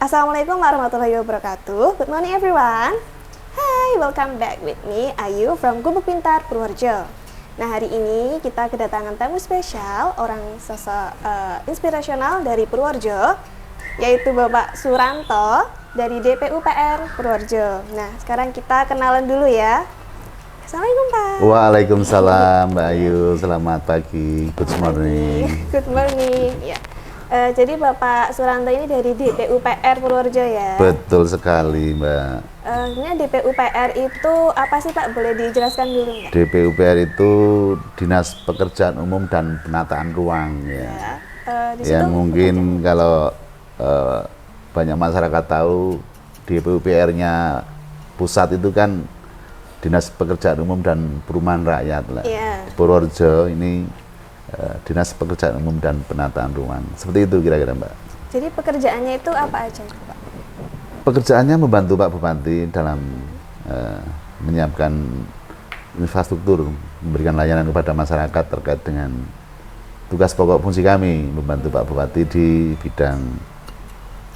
Assalamualaikum warahmatullahi wabarakatuh. Good morning everyone. Hi, welcome back with me Ayu from Gubuk Pintar Purworejo. Nah, hari ini kita kedatangan tamu spesial, orang sosok inspirasional dari Purworejo, yaitu Bapak Suranto dari DPUPR Purworejo. Nah, sekarang kita kenalan dulu ya. Assalamualaikum Pak. Waalaikumsalam Mbak Ayu, selamat pagi, good morning. Good morning. Ya. Jadi Bapak Suranto ini dari DPUPR Purworejo ya? Betul sekali Mbak. Ini DPUPR itu apa sih Pak? Boleh dijelaskan dulu nggak? DPUPR itu Dinas Pekerjaan Umum dan Penataan Ruang ya. Yang mungkin kalau banyak masyarakat tahu DPUPR-nya pusat itu kan Dinas Pekerjaan Umum dan Perumahan Rakyat lah. Purworejo ini Dinas Pekerjaan Umum dan Penataan Ruang. Seperti itu kira-kira Mbak. Jadi pekerjaannya itu apa aja Pak? Pekerjaannya membantu Pak Bupati dalam menyiapkan infrastruktur, memberikan layanan kepada masyarakat terkait dengan tugas pokok fungsi kami, membantu Pak Bupati di bidang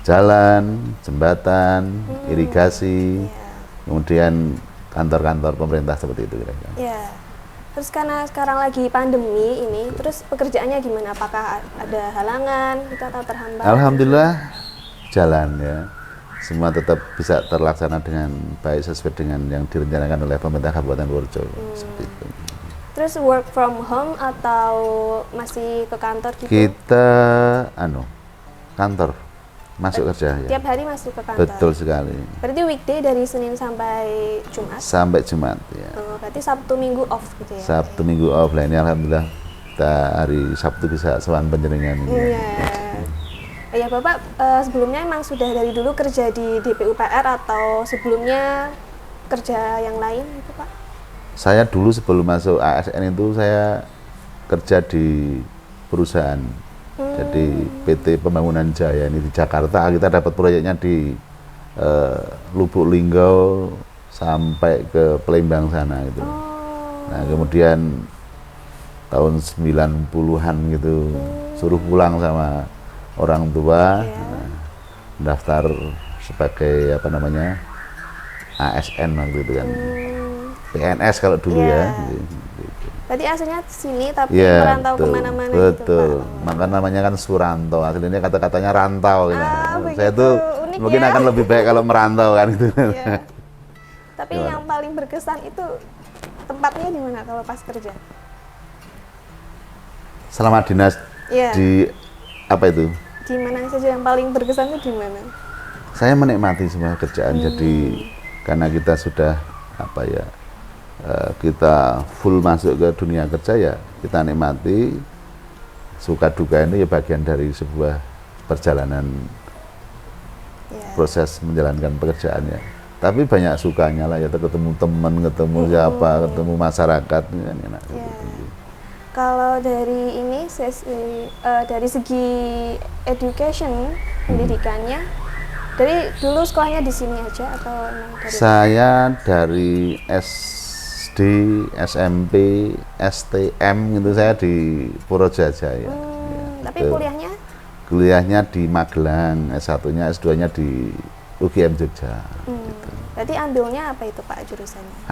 jalan, jembatan, irigasi, kemudian kantor-kantor pemerintah seperti itu kira-kira. Ya. Terus karena sekarang lagi pandemi ini, terus pekerjaannya gimana? Apakah ada halangan atau terhambat? Alhamdulillah jalan ya. Semua tetap bisa terlaksana dengan baik sesuai dengan yang direncanakan oleh pemerintah Kabupaten Purworejo. Seperti itu. Terus work from home atau masih ke kantor gitu? Kita kantor, masuk kerja ya. Tiap hari masuk ke kantor? Betul sekali. Berarti weekday dari Senin sampai Jumat? Sampai Jumat ya. Berarti Sabtu Minggu off gitu ya? Sabtu Minggu off lah, ini alhamdulillah kita hari Sabtu bisa sowan panjenengan ini. Iya. Ya Bapak sebelumnya emang sudah dari dulu kerja di DPUPR atau sebelumnya kerja yang lain gitu Pak? Saya dulu sebelum masuk ASN itu saya kerja di perusahaan. Jadi PT Pembangunan Jaya ini di Jakarta, kita dapat proyeknya di Lubuk Linggau sampai ke Palembang sana gitu. Nah, kemudian tahun 90-an gitu suruh pulang sama orang tua, daftar sebagai ASN waktu itu kan. PNS kalau dulu ya. Berarti aslinya sini tapi merantau kemana-mana gitu Pak? Betul, maka namanya kan Suranto, aslinya kata-katanya rantau gitu. Saya tuh mungkin akan lebih baik kalau merantau kan gitu. Tapi yang paling berkesan itu tempatnya di mana kalau pas kerja? Selama dinas di apa itu? Di mana saja yang paling berkesan itu di mana? Saya menikmati semua kerjaan, jadi karena kita sudah kita full masuk ke dunia kerja ya, kita nikmati. Suka duka ini ya bagian dari sebuah perjalanan proses menjalankan pekerjaannya. Tapi banyak sukanya lah ya, ketemu teman, ketemu siapa, ketemu masyarakat kan enak. Kalau dari ini dari segi education pendidikannya, dari dulu sekolahnya di sini aja atau dari? Saya dari SD, SMP, STM gitu saya di Purworejo aja ya. Tapi kuliahnya? Kuliahnya di Magelang, S1-nya, S2-nya di UGM Jogja. Gitu. Berarti ambilnya apa itu Pak jurusannya?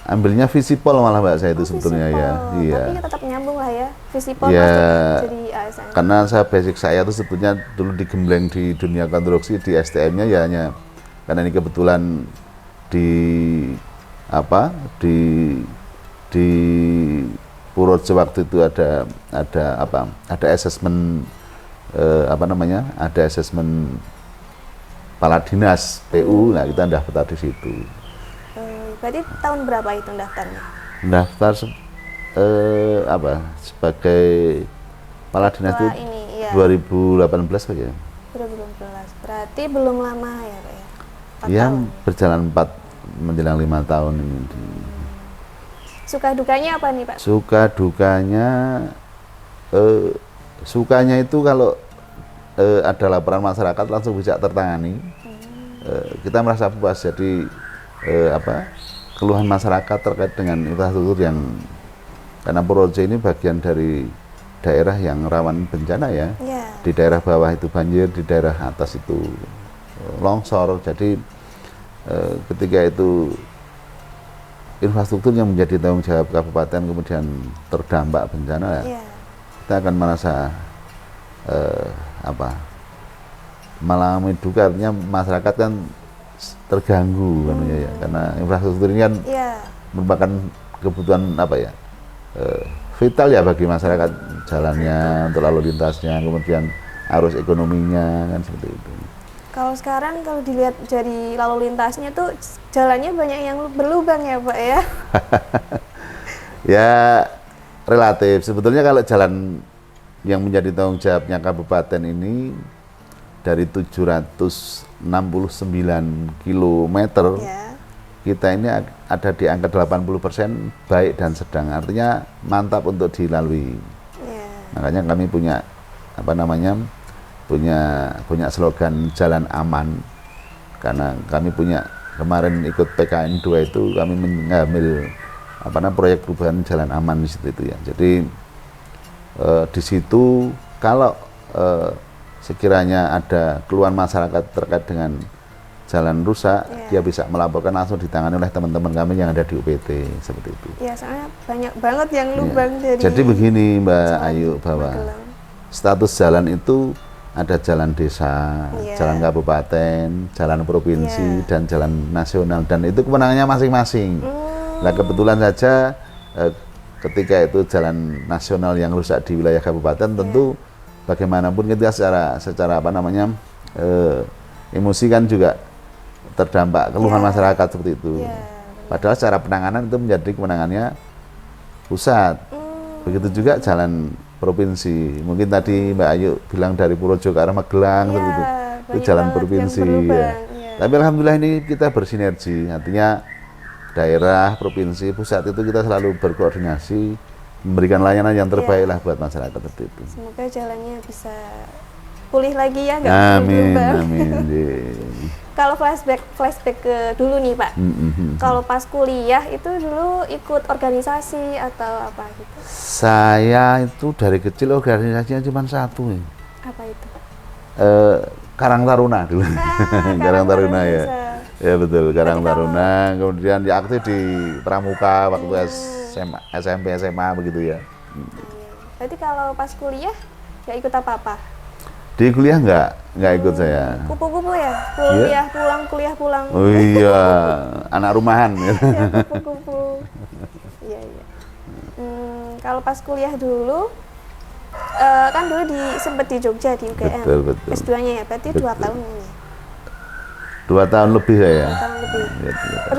Ambilnya Visipol malah Mbak saya itu sebetulnya ya. Iya. Tapi tetap nyambung lah ya, Visipol jadi ASN. Karena basic saya itu sebetulnya dulu digembleng di dunia konstruksi di STM-nya ya hanya karena ini kebetulan di Purworejo waktu itu ada asesmen ada asesmen kepala dinas PU, nah kita daftar di situ. Berarti tahun berapa itu daftarnya? Daftar sebagai kepala dinas itu 2018 ya. 2018, berarti belum lama ya Pak ya? 4 tahun. Berjalan 4 menjelang 5 tahun ini. Suka dukanya apa nih Pak? Suka dukanya, sukanya itu kalau ada laporan masyarakat langsung bisa tertangani. Kita merasa puas, jadi keluhan masyarakat terkait dengan infrastruktur yang, karena Purworejo ini bagian dari daerah yang rawan bencana ya. Di daerah bawah itu banjir, di daerah atas itu longsor. Jadi ketika itu infrastruktur yang menjadi tanggung jawab kabupaten kemudian terdampak bencana, kita akan merasa mengalami duka. Artinya masyarakat kan terganggu kan ya, karena infrastruktur ini kan merupakan kebutuhan vital ya bagi masyarakat, jalannya untuk lalu lintasnya, kemudian arus ekonominya kan seperti itu. Kalau sekarang kalau dilihat dari lalu lintasnya tuh jalannya banyak yang berlubang ya Pak ya? Ya relatif. Sebetulnya kalau jalan yang menjadi tanggung jawabnya kabupaten ini dari 769 km, kita ini ada di angka 80% baik dan sedang. Artinya mantap untuk dilalui. Makanya kami punya punya slogan jalan aman, karena kami punya kemarin ikut PKN 2 itu kami mengambil proyek perubahan jalan aman di situ itu ya. Jadi di situ kalau sekiranya ada keluhan masyarakat terkait dengan jalan rusak, dia bisa melaporkan, langsung ditangani oleh teman-teman kami yang ada di UPT seperti itu. Ya, soalnya banyak banget yang lubang dari. Jadi begini Mbak Ayu, bahwa status jalan itu ada jalan desa, jalan kabupaten, jalan provinsi, dan jalan nasional, dan itu kewenangannya masing-masing. Nah kebetulan saja ketika itu jalan nasional yang rusak di wilayah kabupaten, tentu bagaimanapun kita secara emosi kan juga terdampak keluhan masyarakat seperti itu. Padahal secara penanganan itu menjadi kewenangannya pusat. Begitu juga jalan provinsi. Mungkin tadi Mbak Ayu bilang dari Purworejo ke arah Magelang itu jalan provinsi ya. Tapi alhamdulillah ini kita bersinergi. Artinya daerah, provinsi, pusat itu kita selalu berkoordinasi, memberikan layanan yang terbaik lah buat masyarakat seperti itu. Semoga jalannya bisa pulih lagi ya, nggak amin, amin. Kalau flashback ke dulu nih Pak, kalau pas kuliah itu dulu ikut organisasi atau apa gitu? Saya itu dari kecil organisasinya cuma satu nih. Apa itu? Karang Taruna dulu. Karang Taruna ya. Ya betul, Karang Taruna. Kemudian ya aktif di Pramuka waktu SMP, SMA begitu ya. Berarti kalau pas kuliah nggak ikut apa-apa? Di kuliah nggak ikut saya. Kupu-kupu ya? Kuliah pulang. Oh iya, anak rumahan. Ya, kupu-kupu. Iya. Kalau pas kuliah dulu, kan dulu sempet di Jogja di UGM. Betul. S2-nya ya, berarti 2 tahun ini. 2 tahun lebih saya. 2 tahun lebih.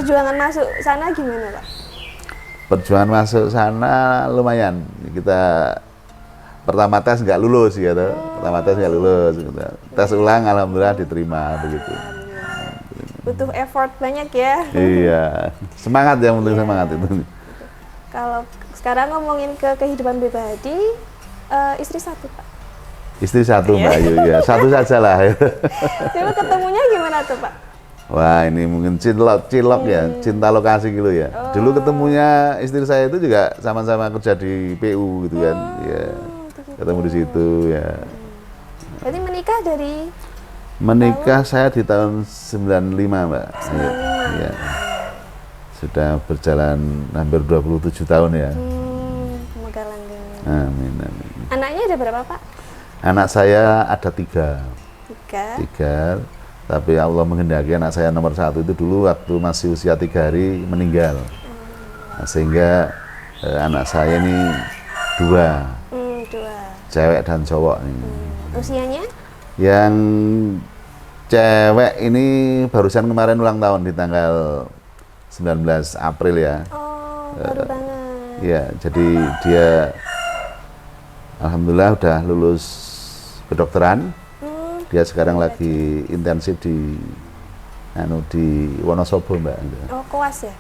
Perjuangan masuk sana gimana Pak? Perjuangan masuk sana lumayan. Kita pertama tes nggak lulus gitu. Gitu. Tes ulang alhamdulillah diterima begitu. Butuh effort banyak ya. Iya. Semangat yang penting semangat itu. Kalau sekarang ngomongin ke kehidupan pribadi, istri satu Pak. Istri satu Mbak Ayu ya. Satu saja lah. Dulu ketemunya gimana tuh Pak? Wah ini mungkin cilok ya, cinta lokasi gitu ya. Dulu ketemunya istri saya itu juga sama-sama kerja di PU gitu kan. Ya. Ketemu di situ ya. Berarti menikah dari? Menikah saya di tahun 95 Mbak. 95. Ya. Sudah berjalan hampir 27 tahun ya. Semoga langgeng. Amin. Anaknya ada berapa Pak? Anak saya ada 3. 3. Tapi Allah menghendaki anak saya nomor 1 itu dulu waktu masih usia 3 hari meninggal. Nah, sehingga anak saya ini 2. 2. Cewek dan cowok nih. Usianya? Yang cewek ini barusan kemarin ulang tahun di tanggal 19 April ya. Oh, baru banget. Ya, jadi dia alhamdulillah udah lulus kedokteran. Dia sekarang lagi intensif di Wonosobo Mbak. Oh, koas ya?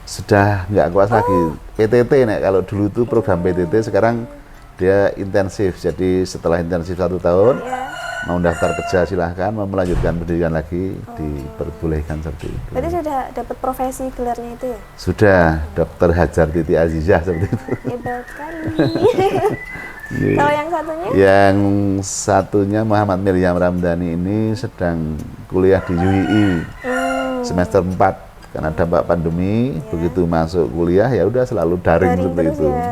Sudah nggak koas lagi. PTT nek kalau dulu itu program PTT, sekarang dia intensif. Jadi setelah intensif 1 tahun, mau daftar kerja silahkan, mau melanjutkan pendidikan lagi diperbolehkan seperti itu. Berarti sudah dapat profesi gelarnya itu ya? Sudah, Dokter Hajar Titi Azizah seperti itu. Hebat sekali. Kalau yang satunya? Yang satunya Muhammad Miriam Ramdhani ini sedang kuliah di UII semester 4 karena dampak pandemi. Begitu masuk kuliah ya udah selalu daring seperti terus itu. ya.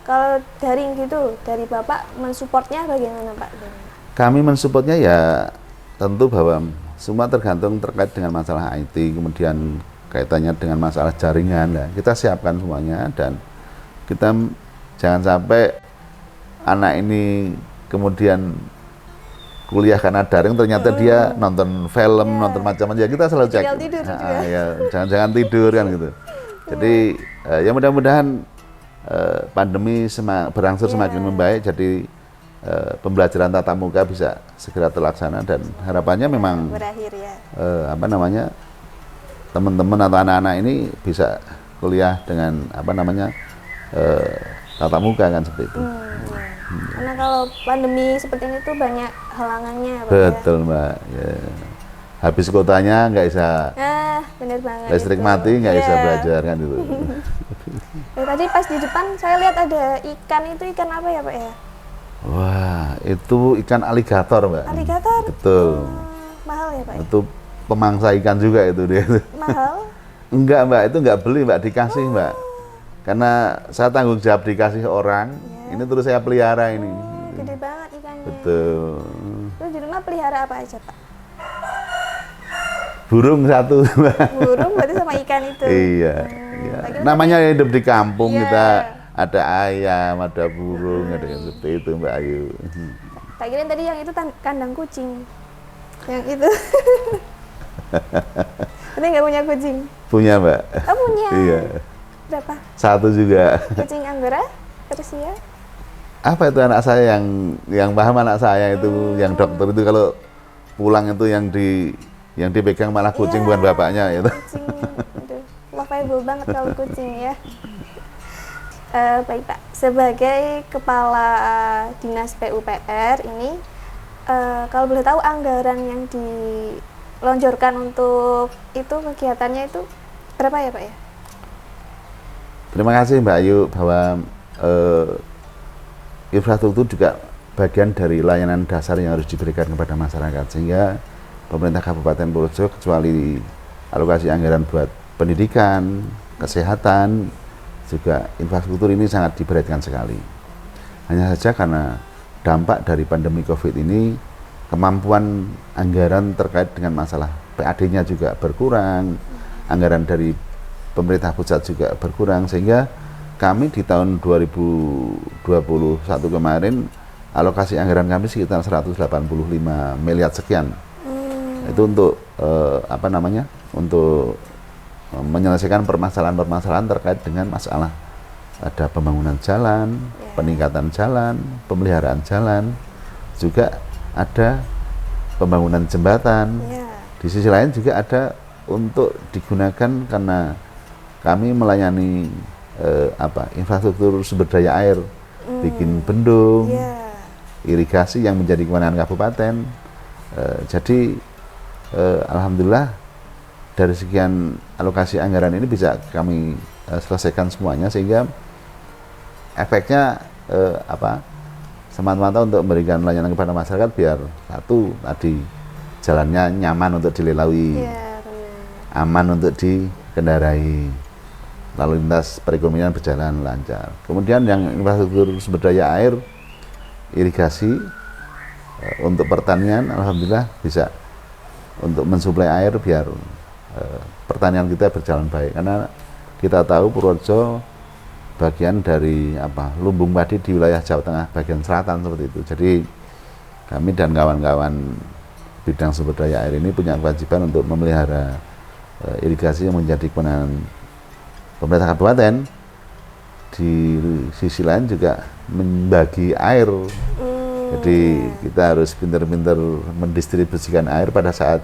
Kalau daring gitu dari Bapak mensupportnya bagaimana Pak? Kami mensupportnya ya tentu bahwa semua tergantung terkait dengan masalah IT, kemudian kaitannya dengan masalah jaringan. Nah, kita siapkan semuanya dan kita jangan sampai anak ini kemudian kuliah karena daring ternyata dia nonton film, nonton macam-macam. Ya kita selalu cek. Tidur juga. Ya, jangan tidur kan gitu. Jadi ya mudah-mudahan pandemi berangsur semakin membaik. Jadi pembelajaran tatap muka bisa segera terlaksana dan harapannya memang berakhir ya. Apa namanya teman-teman atau anak-anak ini bisa kuliah dengan apa namanya tatap muka kan seperti itu. Karena kalau pandemi seperti ini tuh banyak halangannya Pak. Betul Mbak. Ya. Habis kotanya nggak bisa. Bener banget. Listrik mati nggak bisa belajar kan itu. Tadi pas di depan saya lihat ada ikan, itu ikan apa ya Pak ya? Wah, itu ikan aligator, Mbak. Aligator? Betul. Mahal ya, Pak? Itu pemangsa ikan juga itu dia. Mahal? Enggak, Mbak. Itu enggak beli, Mbak. Dikasih, Mbak. Karena saya tanggung jawab dikasih orang. Ini terus saya pelihara ini. Gede banget ikannya. Betul. Terus di rumah pelihara apa aja, Pak? Burung satu, Mbak. Burung berarti sama ikan itu? Iya. Iya. Namanya hidup di kampung kita. Ada ayam, ada burung, ada yang seperti itu Mbak Ayu. Tak kira tadi yang itu kandang kucing. Yang itu. Tapi nggak punya kucing? Punya Mbak. Oh punya? Iya. Berapa? Satu juga. Kucing Anggora? Persia? Apa itu anak saya yang paham anak saya itu, yang dokter itu kalau pulang itu yang dipegang malah kucing bukan bapaknya itu. Kucing, aduh, lovable banget kalau kucing ya. Baik Pak, sebagai Kepala Dinas PUPR ini, kalau boleh tahu anggaran yang dilonjorkan untuk itu kegiatannya itu berapa ya Pak ya? Terima kasih Mbak Ayu bahwa infrastruktur juga bagian dari layanan dasar yang harus diberikan kepada masyarakat, sehingga pemerintah Kabupaten Purworejo kecuali alokasi anggaran buat pendidikan, kesehatan, juga infrastruktur ini sangat diberatkan sekali. Hanya saja karena dampak dari pandemi COVID ini, kemampuan anggaran terkait dengan masalah PAD-nya juga berkurang, anggaran dari pemerintah pusat juga berkurang, sehingga kami di tahun 2021 kemarin alokasi anggaran kami sekitar 185 miliar sekian. Itu untuk apa namanya? Untuk menyelesaikan permasalahan-permasalahan terkait dengan masalah ada pembangunan jalan, peningkatan jalan, pemeliharaan jalan, juga ada pembangunan jembatan. Di sisi lain juga ada untuk digunakan karena kami melayani infrastruktur sumber daya air, bikin bendung, irigasi yang menjadi kewenangan kabupaten. Jadi alhamdulillah dari sekian alokasi anggaran ini bisa kami selesaikan semuanya, sehingga efeknya semata-mata untuk memberikan layanan kepada masyarakat biar satu tadi jalannya nyaman untuk dilalui, aman untuk dikendarai, lalu lintas perekonomian berjalan lancar. Kemudian yang infrastruktur sumber daya air, irigasi untuk pertanian, alhamdulillah bisa untuk mensuplai air biar pertanian kita berjalan baik, karena kita tahu Purworejo bagian dari lumbung padi di wilayah Jawa Tengah bagian selatan seperti itu. Jadi kami dan kawan-kawan bidang sumber daya air ini punya kewajiban untuk memelihara irigasi yang menjadi kewenangan pemerintah kabupaten. Di sisi lain juga membagi air. Jadi kita harus pintar-pintar mendistribusikan air pada saat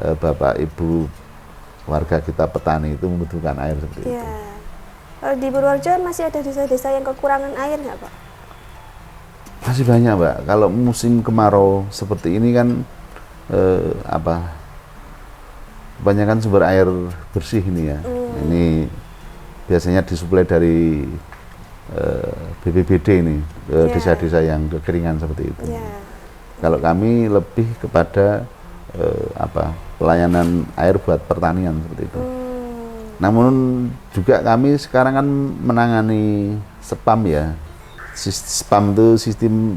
Bapak Ibu warga kita petani itu membutuhkan air seperti itu. Kalau di Purworejo masih ada desa-desa yang kekurangan air nggak Pak? Masih banyak Mbak. Kalau musim kemarau seperti ini kan kebanyakan sumber air bersih ini ya. Ini biasanya disuplai dari BPBD ini, desa-desa yang kekeringan seperti itu. Kalau kami lebih kepada pelayanan air buat pertanian seperti itu. Namun juga kami sekarang kan menangani spam ya. Spam itu sistem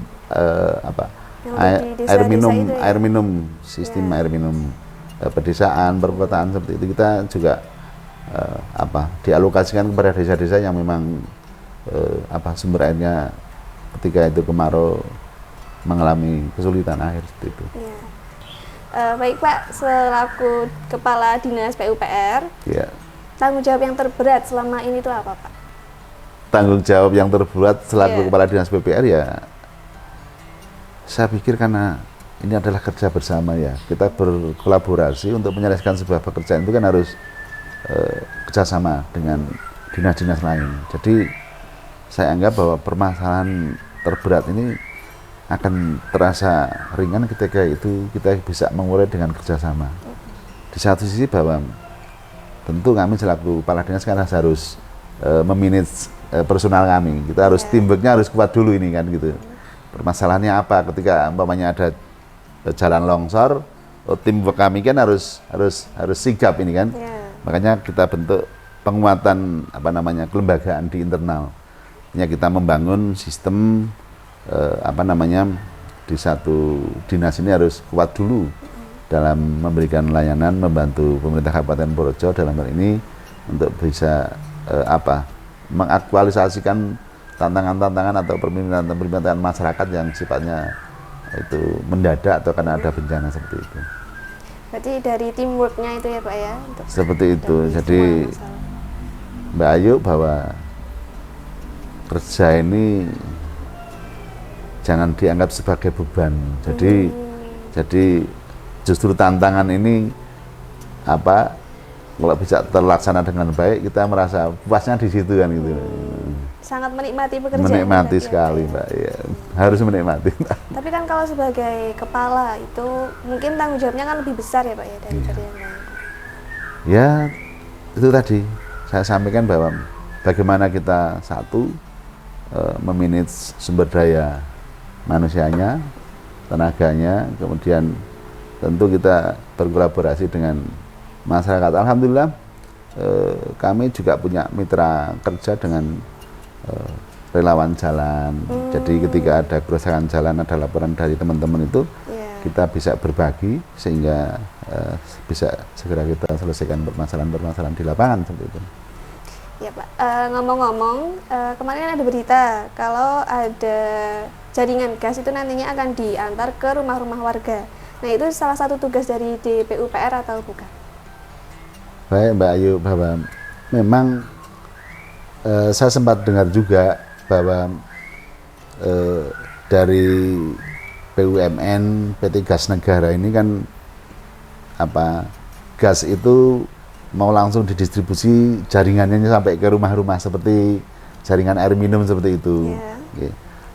air minum, sistem air minum pedesaan, perkotaan seperti itu. Kita juga dialokasikan kepada desa-desa yang memang sumber airnya ketika itu kemarau mengalami kesulitan air seperti itu. Baik Pak, selaku Kepala Dinas PUPR, tanggung jawab yang terberat selama ini itu apa Pak? Tanggung jawab yang terberat selaku Kepala Dinas PUPR ya, saya pikir karena ini adalah kerja bersama ya, kita berkolaborasi untuk menyelesaikan sebuah pekerjaan itu kan harus kerjasama dengan dinas-dinas lain. Jadi saya anggap bahwa permasalahan terberat ini akan terasa ringan ketika itu kita bisa mengurai dengan kerjasama. Di satu sisi bahwa tentu kami selaku kepala dinas kan harus memanage personal kami. Kita harus teamworknya harus kuat dulu ini kan gitu. Permasalahannya apa ketika umpamanya ada jalan longsor, teamwork kami kan harus sigap ini kan. Makanya kita bentuk penguatan kelembagaan di internal. Kita membangun sistem di satu dinas ini harus kuat dulu dalam memberikan layanan, membantu pemerintah Kabupaten Purworejo dalam hal ini untuk bisa mengaktualisasikan tantangan-tantangan atau permintaan masyarakat yang sifatnya itu mendadak atau karena ada bencana seperti itu. Berarti dari teamworknya itu ya Pak ya? Seperti itu. Jadi Mbak Ayu bahwa kerja ini jangan dianggap sebagai beban. Jadi justru tantangan ini kalau bisa terlaksana dengan baik, kita merasa puasnya di situ kan gitu. Sangat menikmati pekerjaan. Menikmati sekali Mbak, ya. Harus menikmati. Tapi kan kalau sebagai kepala itu mungkin tanggung jawabnya kan lebih besar ya Pak ya dari yang lain. Ya itu tadi saya sampaikan bahwa bagaimana kita memanage sumber daya manusianya, tenaganya, kemudian tentu kita berkolaborasi dengan masyarakat. Alhamdulillah kami juga punya mitra kerja dengan relawan jalan. Jadi ketika ada kerusakan jalan, ada laporan dari teman-teman itu, kita bisa berbagi sehingga bisa segera kita selesaikan permasalahan-permasalahan di lapangan seperti itu. Ya Pak, ngomong-ngomong, kemarin ada berita kalau ada jaringan gas itu nantinya akan diantar ke rumah-rumah warga. Nah itu salah satu tugas dari DPUPR atau bukan? Baik Mbak Ayu, bahwa memang saya sempat dengar juga bahwa dari BUMN PT Gas Negara ini kan gas itu mau langsung didistribusi jaringannya sampai ke rumah-rumah seperti jaringan air minum seperti itu.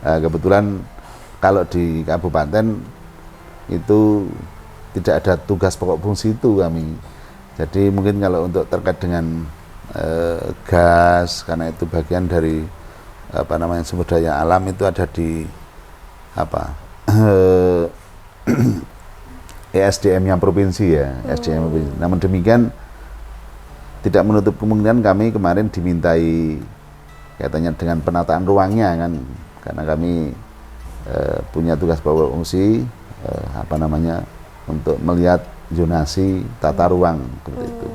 Kebetulan kalau di kabupaten itu tidak ada tugas pokok fungsi itu kami. Jadi mungkin kalau untuk terkait dengan gas, karena itu bagian dari sumber daya alam itu ada di ESDM-nya provinsi ya, SDM provinsi. Namun demikian tidak menutup kemungkinan kami kemarin dimintai kaitannya dengan penataan ruangnya kan, karena kami punya tugas pokok fungsi untuk melihat zonasi tata ruang seperti itu.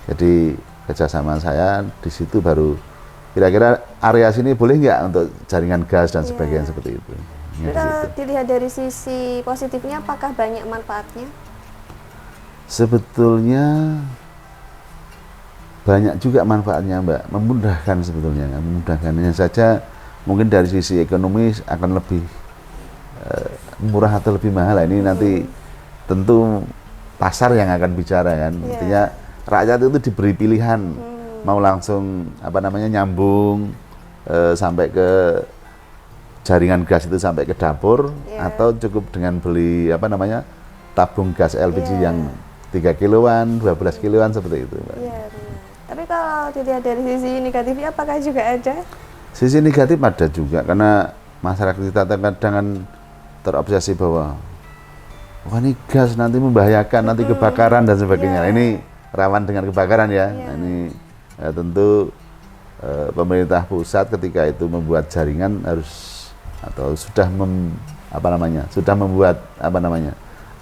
Jadi kerjasama saya di situ baru kira-kira area sini boleh nggak untuk jaringan gas dan sebagainya seperti itu. Kalau dilihat dari sisi positifnya, apakah banyak manfaatnya? Sebetulnya banyak juga manfaatnya Mbak, memudahkan sebetulnya, memudahkannya saja mungkin dari sisi ekonomi akan lebih murah atau lebih mahal. Ini nanti tentu pasar yang akan bicara kan. Intinya rakyat itu diberi pilihan mau langsung nyambung sampai ke jaringan gas itu sampai ke dapur atau cukup dengan beli tabung gas LPG yang 3 kiloan, 12 kiloan seperti itu Mbak. Tapi kalau dilihat dari sisi negatifnya apakah juga ada? Sisi negatif ada juga karena masyarakat kita kadang kan terobsesi bahwa wah ini gas nanti membahayakan, nanti kebakaran dan sebagainya. Yeah. Ini rawan dengan kebakaran ya. Yeah. Nah, ini tentu pemerintah pusat ketika itu membuat jaringan harus atau sudah sudah membuat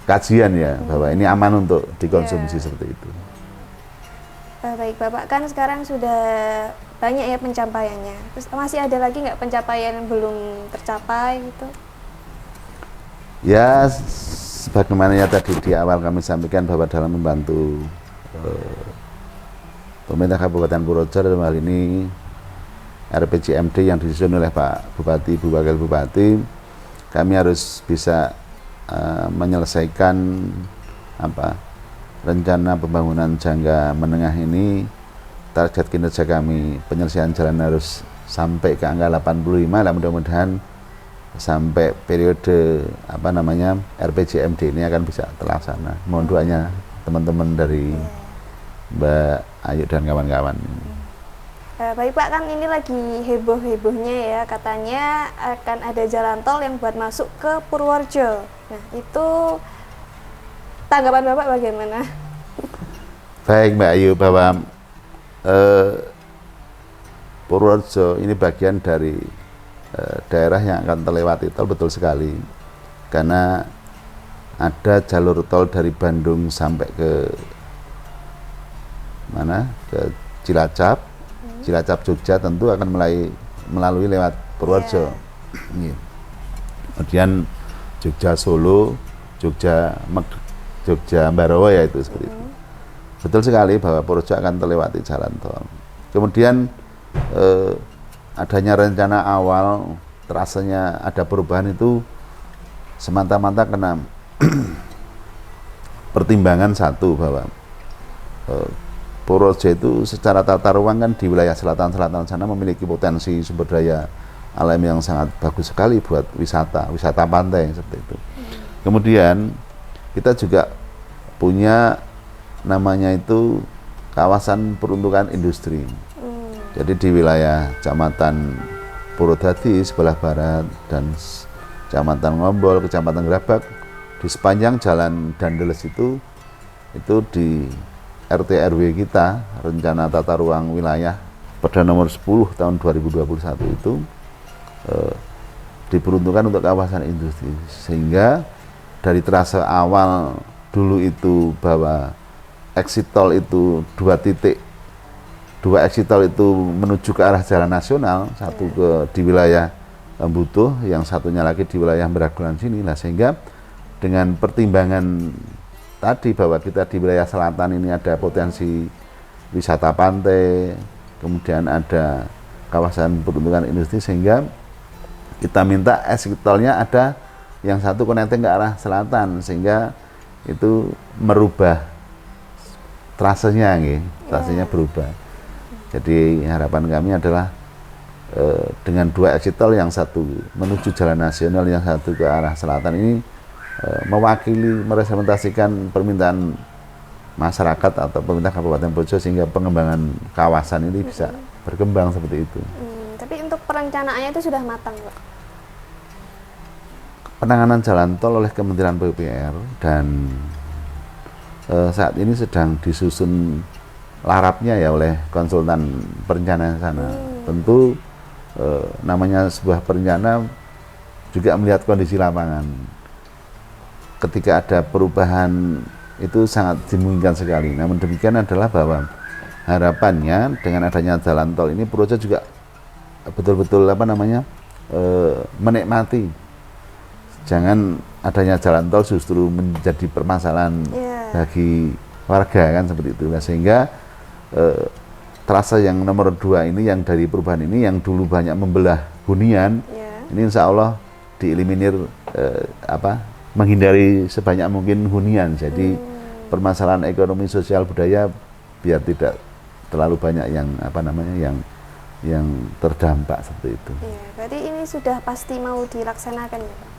kajian ya bahwa ini aman untuk dikonsumsi seperti itu. Baik Bapak, kan sekarang sudah banyak ya pencapaiannya. Terus masih ada lagi nggak pencapaian yang belum tercapai gitu? Ya, sebagaimana yang tadi di awal kami sampaikan bahwa dalam membantu pemerintah Kabupaten Purworejo dalam hal ini RPJMD yang disusun oleh Pak Bupati, Bu Wakil Bupati, kami harus bisa menyelesaikan rencana pembangunan jangka menengah ini. Target kinerja kami penyelesaian jalan harus sampai ke angka 85, lah mudah-mudahan sampai periode RPJMD ini akan bisa terlaksana. Mohon doanya teman-teman dari Mbak Ayu dan kawan-kawan. Baik Pak, kan ini lagi heboh-hebohnya ya, katanya akan ada jalan tol yang buat masuk ke Purworejo. Nah, itu tanggapan Bapak bagaimana? Baik Mbak Ayu, bahwa Purworejo ini bagian dari daerah yang akan terlewati tol, betul sekali. Karena ada jalur tol dari Bandung sampai ke mana? Ke Cilacap. Cilacap Jogja tentu akan melalui lewat Purworejo. Yeah. Kemudian Jogja Solo, Jogja Ambarawa ya itu seperti itu. Betul sekali bahwa Purworejo akan terlewati jalan tol. Kemudian adanya rencana awal terasanya ada perubahan itu semata-mata karena pertimbangan satu bahwa Purworejo itu secara tata ruang kan di wilayah selatan-selatan sana memiliki potensi sumber daya alam yang sangat bagus sekali buat wisata pantai seperti itu. Kemudian kita juga punya namanya itu kawasan peruntukan industri. Jadi di wilayah Kecamatan Purwodadi sebelah barat dan Kecamatan Ngombol, Kecamatan Gerabak, di sepanjang jalan Dandeles itu di RT RW kita, rencana tata ruang wilayah Perda nomor 10 tahun 2021 itu diperuntukkan untuk kawasan industri, sehingga dari trase awal dulu itu bahwa exit tol itu dua exit tol itu menuju ke arah jalan nasional, satu di wilayah Butuh, yang satunya lagi di wilayah Meragulan sini. Nah, sehingga dengan pertimbangan tadi bahwa kita di wilayah selatan ini ada potensi wisata pantai, kemudian ada kawasan peruntukan industri, sehingga kita minta exit tolnya ada yang satu connecting ke arah selatan, sehingga itu merubah trasenya, trasenya berubah. Jadi harapan kami adalah dengan dua exit tol, yang satu menuju jalan nasional, yang satu ke arah selatan, ini mewakili, merepresentasikan permintaan masyarakat atau pemerintah Kabupaten Purworejo, sehingga pengembangan kawasan ini bisa berkembang seperti itu. Tapi untuk perencanaannya itu sudah matang, Pak? Penanganan jalan tol oleh Kementerian PUPR dan saat ini sedang disusun larapnya ya oleh konsultan perencanaan sana. Tentu namanya sebuah perencana juga melihat kondisi lapangan. Ketika ada perubahan itu sangat dimungkinkan sekali. Namun demikian adalah bahwa harapannya dengan adanya jalan tol ini Purworejo juga betul-betul menikmati. Jangan adanya jalan tol justru menjadi permasalahan bagi warga, kan seperti itu. Sehingga trase yang nomor 2 ini, yang dari perubahan ini, yang dulu banyak membelah hunian, ini insya Allah dieliminir, menghindari sebanyak mungkin hunian. Jadi permasalahan ekonomi sosial budaya biar tidak terlalu banyak yang terdampak seperti itu. Berarti ini sudah pasti mau dilaksanakan ya, Pak?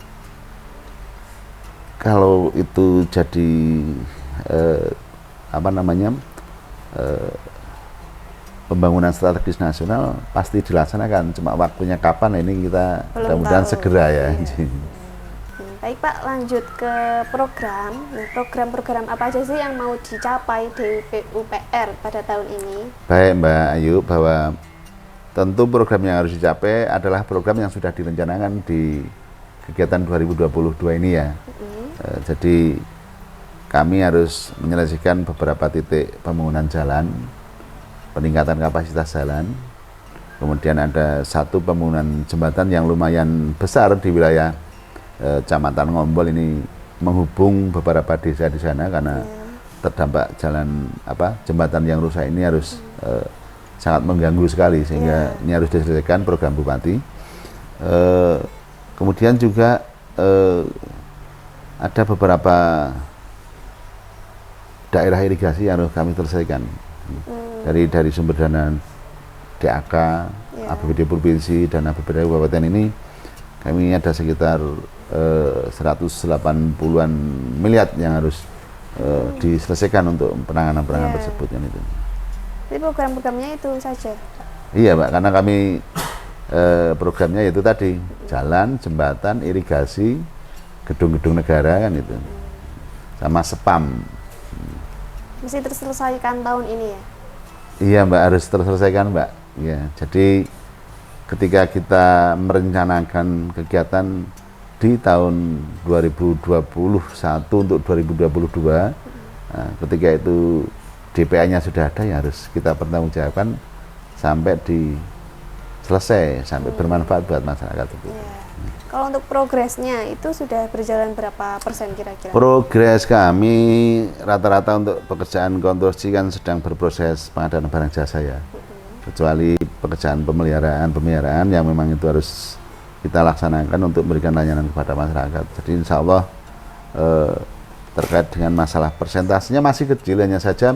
Kalau itu jadi pembangunan strategis nasional pasti dilaksanakan. Cuma waktunya kapan ini kita Belum mudah-mudahan tahu. segera ya. Baik Pak, lanjut ke program. Nah, program-program apa aja sih yang mau dicapai di PUPR pada tahun ini? Baik Mbak Ayu, bahwa tentu program yang harus dicapai adalah program yang sudah direncanakan di kegiatan 2022 ini ya. Jadi kami harus menyelesaikan beberapa titik pembangunan jalan, peningkatan kapasitas jalan, kemudian ada satu pembangunan jembatan yang lumayan besar di wilayah Kecamatan Ngombol ini, menghubung beberapa desa di sana karena terdampak jalan jembatan yang rusak ini harus sangat mengganggu sekali, sehingga ini harus diselesaikan program Bupati. Kemudian juga ada beberapa daerah irigasi yang harus kami selesaikan dari sumber dana DAK, APBD provinsi dan APBD kabupaten ini. Kami ada sekitar 180-an miliar yang harus diselesaikan untuk penanganan tersebut kan itu. Jadi program-programnya itu saja? Iya Mbak, karena kami programnya itu tadi jalan, jembatan, irigasi, gedung-gedung negara kan itu, sama spam. Mesti terselesaikan tahun ini ya? Iya Mbak, harus terselesaikan Mbak. Ya, jadi ketika kita merencanakan kegiatan di tahun 2021 untuk 2022, nah, ketika itu DPA-nya sudah ada, ya harus kita pertanggungjawabkan sampai selesai, sampai bermanfaat buat masyarakat itu. Kalau untuk progresnya itu sudah berjalan berapa persen kira-kira? Progres kami rata-rata untuk pekerjaan konstruksi kan sedang berproses pengadaan barang jasa ya. Kecuali pekerjaan pemeliharaan yang memang itu harus kita laksanakan untuk memberikan layanan kepada masyarakat. Jadi insya Allah terkait dengan masalah persentasenya masih kecil, hanya saja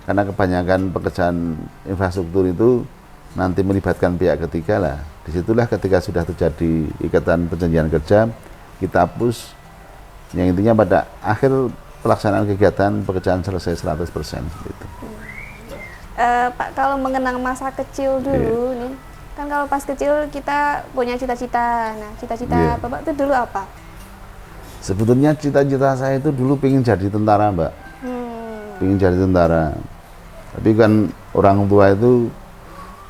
karena kebanyakan pekerjaan infrastruktur itu nanti melibatkan pihak ketiga lah. Disitulah ketika sudah terjadi ikatan perjanjian kerja, kita hapus, yang intinya pada akhir pelaksanaan kegiatan pekerjaan selesai 100% gitu. Pak, kalau mengenang masa kecil dulu nih, kan kalau pas kecil kita punya cita-cita. Nah, cita-cita Bapak itu dulu apa? Sebetulnya cita-cita saya itu dulu pengen jadi tentara Mbak. Pengen jadi tentara. Tapi kan orang tua itu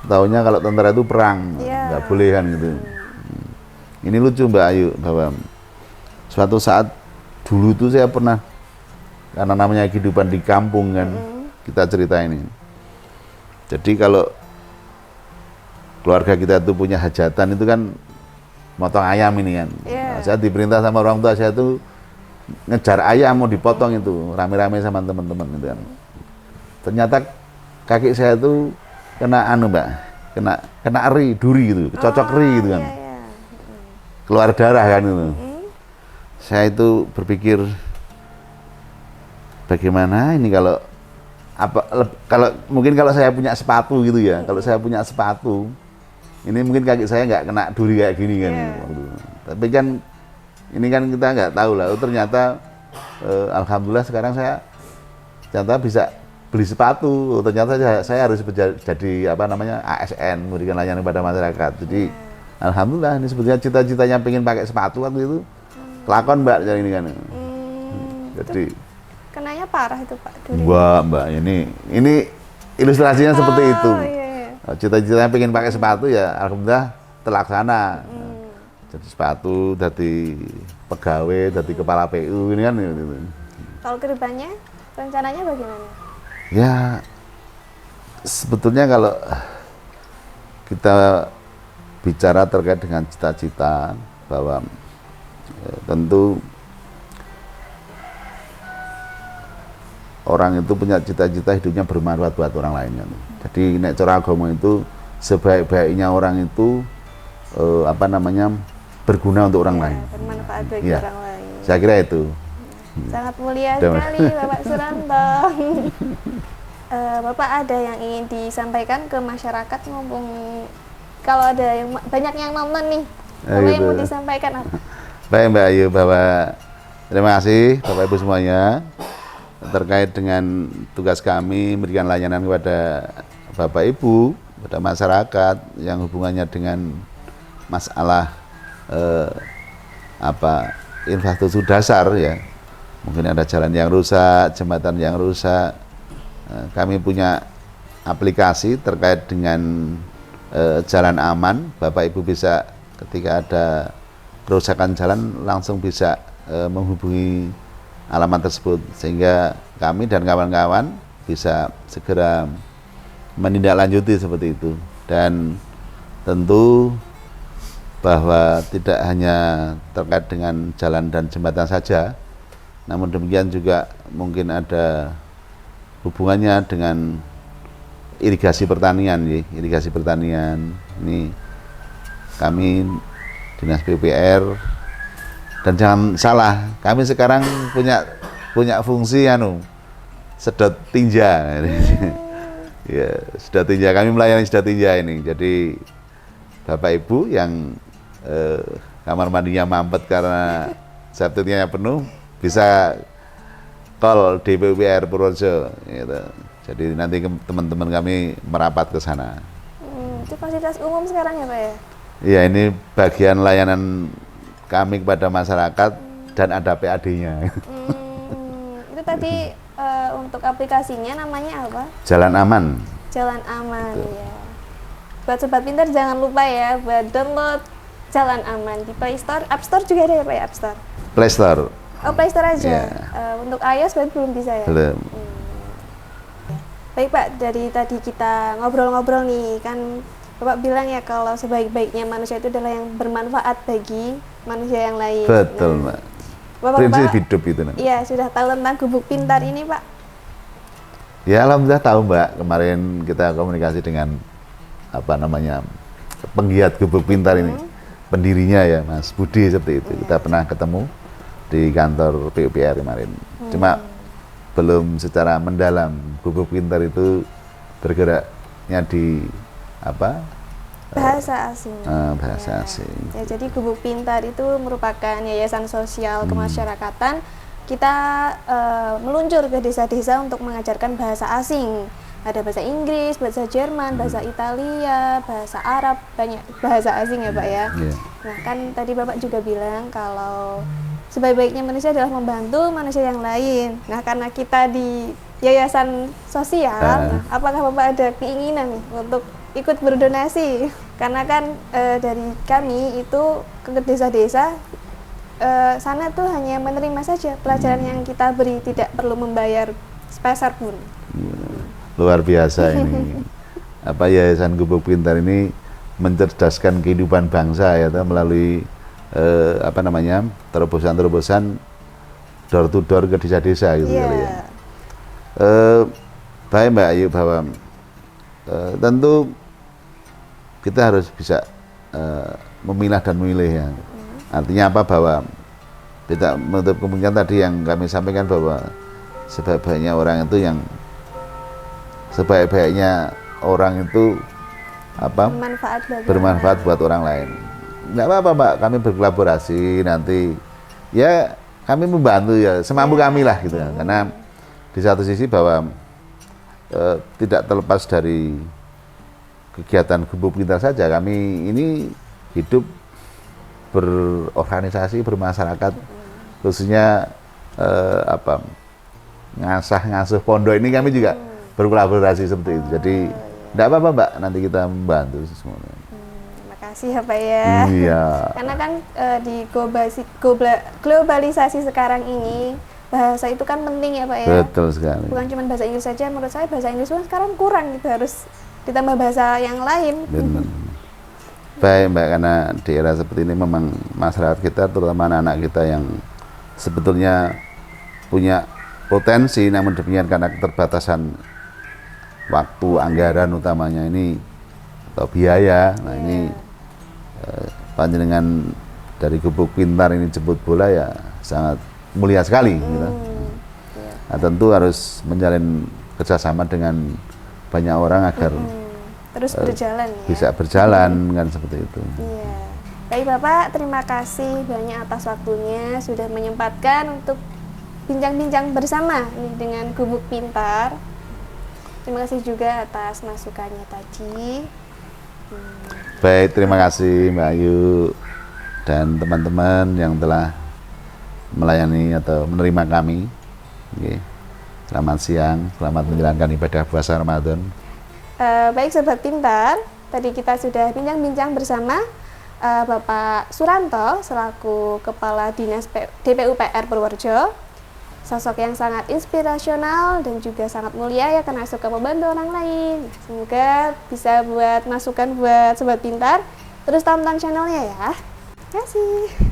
taunya kalau tentara itu perang, nggak boleh kan gitu. Ini lucu Mbak Ayu, bahwa suatu saat dulu tuh saya pernah, karena namanya kehidupan di kampung kan, kita cerita ini. Jadi kalau keluarga kita itu punya hajatan itu kan motong ayam ini kan. Nah, saya diperintah sama orang tua saya tuh ngejar ayam mau dipotong itu rame-rame sama teman-teman gitu kan. Ternyata kaki saya tuh kena Mbak, kena duri gitu, cocok eri gitu kan. Keluar darah kan itu. Saya itu berpikir bagaimana ini kalau mungkin kalau saya punya sepatu gitu ya, kalau saya punya sepatu ini mungkin kaki saya nggak kena duri kayak gini kan. Tapi kan ini kan kita nggak tahu lah. Ternyata alhamdulillah sekarang saya ternyata bisa beli sepatu. Ternyata saya harus jadi ASN, memberikan layanan kepada masyarakat. Jadi alhamdulillah ini sebetulnya cita-citanya pengen pakai sepatu waktu itu kelakon Mbak jadi ini kan. Jadi kenanya parah itu Pak duri. Wah Mbak, ini ilustrasinya seperti itu. Cita-citanya pengen pakai sepatu ya alhamdulillah terlaksana. Jadi sepatu, jadi pegawai, jadi kepala PU ini kan. Kalau kedepannya rencananya bagaimana? Ya sebetulnya kalau kita bicara terkait dengan cita-cita, bahwa tentu orang itu punya cita-cita hidupnya bermanfaat buat orang lain kan. Jadi nek cara agama itu sebaik-baiknya orang itu berguna untuk orang lain. Bermanfaat bagi orang lain. Saya kira itu. Sangat mulia sekali Bapak Suranto. Bapak ada yang ingin disampaikan ke masyarakat, ngomong kalau ada yang banyak yang nonton nih, Bapak yang mau disampaikan apa? Baik Mbak Ayu, bahwa terima kasih Bapak Ibu semuanya terkait dengan tugas kami memberikan layanan kepada Bapak Ibu, pada masyarakat yang hubungannya dengan masalah infrastruktur dasar ya, mungkin ada jalan yang rusak, jembatan yang rusak, kami punya aplikasi terkait dengan jalan aman. Bapak Ibu bisa ketika ada kerusakan jalan langsung bisa menghubungi alamat tersebut, sehingga kami dan kawan-kawan bisa segera menindaklanjuti seperti itu. Dan tentu bahwa tidak hanya terkait dengan jalan dan jembatan saja, namun demikian juga mungkin ada hubungannya dengan irigasi pertanian ya. Irigasi pertanian ini kami Dinas PUPR, dan jangan salah, kami sekarang punya fungsi sedot tinja. Ya, sedot tinja, kami melayani sedot tinja ini. Jadi Bapak Ibu yang kamar mandinya mampet karena septiknya penuh, bisa call di PUPR Purworejo gitu. Jadi nanti teman-teman kami merapat ke sana. Itu fasilitas umum sekarang ya Pak ya? Iya, ini bagian layanan kami kepada masyarakat dan ada PAD-nya. Itu tadi untuk aplikasinya namanya apa? Jalan Aman. Jalan Aman. Betul. Ya. Buat sobat pintar jangan lupa ya buat download Jalan Aman di Play Store, App Store juga ada ya Pak ya? App Store? Play Store. Oh, Play Store aja. Yeah. Untuk iOS berarti belum bisa ya? Belum. Baik Pak, dari tadi kita ngobrol-ngobrol nih, kan Bapak bilang ya kalau sebaik-baiknya manusia itu adalah yang bermanfaat bagi manusia yang lain. Betul, Mbak. Prinsip hidup itu. Iya, sudah tahu tentang Gubuk Pintar ini, Pak? Ya, alhamdulillah tahu, Mbak. Kemarin kita komunikasi dengan penggiat Gubuk Pintar ini, pendirinya ya, Mas Budi seperti itu. Kita pernah ketemu di kantor PUPR kemarin. Cuma belum secara mendalam. Gubuk Pintar itu bergeraknya di bahasa asing. Bahasa asing. Ya, jadi Gubuk Pintar itu merupakan yayasan sosial kemasyarakatan. Kita meluncur ke desa-desa untuk mengajarkan bahasa asing. Ada bahasa Inggris, bahasa Jerman, bahasa Italia, bahasa Arab, banyak bahasa asing ya Pak ya. Nah kan tadi Bapak juga bilang kalau sebaik-baiknya manusia adalah membantu manusia yang lain. Nah karena kita di yayasan sosial, nah, apakah Bapak ada keinginan nih untuk ikut berdonasi? Karena kan dari kami itu ke desa-desa, sana tuh hanya menerima saja pelajaran yang kita beri, tidak perlu membayar sepeser pun. Luar biasa ini. Yayasan Gubuk Pintar ini mencerdaskan kehidupan bangsa ya, melalui terobosan-terobosan door to door ke desa-desa gitu kali ya. Baik Mbak Ayu, bahwa tentu kita harus bisa memilah dan memilih ya. Artinya apa? Bahwa tidak menutup kemungkinan tadi yang kami sampaikan, bahwa sebaik-baiknya orang itu bermanfaat buat orang lain. Nggak apa-apa Mbak, kami berkolaborasi nanti ya, kami membantu ya semampu kami lah gitu ya. Karena di satu sisi bahwa tidak terlepas dari kegiatan Gubuk Pintar saja, kami ini hidup berorganisasi, bermasyarakat, khususnya ngasuh pondok ini kami juga berkolaborasi seperti itu. Jadi tidak apa-apa Mbak, nanti kita membantu semuanya. Terima kasih ya Pak ya. Iya. Karena kan di globalisasi sekarang ini bahasa itu kan penting ya Pak ya. Betul sekali. Bukan cuma bahasa Inggris saja, menurut saya bahasa Inggris pun sekarang kurang gitu, harus ditambah bahasa yang lain. Benar. Baik Mbak, karena di era seperti ini memang masyarakat kita, terutama anak-anak kita yang sebetulnya punya potensi, namun demikian karena keterbatasan waktu, anggaran utamanya ini atau biaya, nah ini panjenengan dari Gubuk Pintar ini jemput bola ya sangat mulia sekali gitu. Nah, tentu harus menjalin kerjasama dengan banyak orang agar terus berjalan ya. Bisa berjalan kan seperti itu. Iya. Baik Bapak, terima kasih banyak atas waktunya, sudah menyempatkan untuk bincang-bincang bersama nih dengan Gubuk Pintar. Terima kasih juga atas masukannya tadi. Baik, terima kasih Mbak Ayu dan teman-teman yang telah melayani atau menerima kami. Oke. Selamat siang, selamat menjalankan ibadah puasa Ramadan. Baik Sobat Pintar, tadi kita sudah bincang-bincang bersama Bapak Suranto selaku Kepala Dinas DPUPR Purworejo. Sosok yang sangat inspirasional dan juga sangat mulia ya, karena suka membantu orang lain. Semoga bisa buat masukan buat Sobat Pintar. Terus tonton channelnya ya. Terima kasih.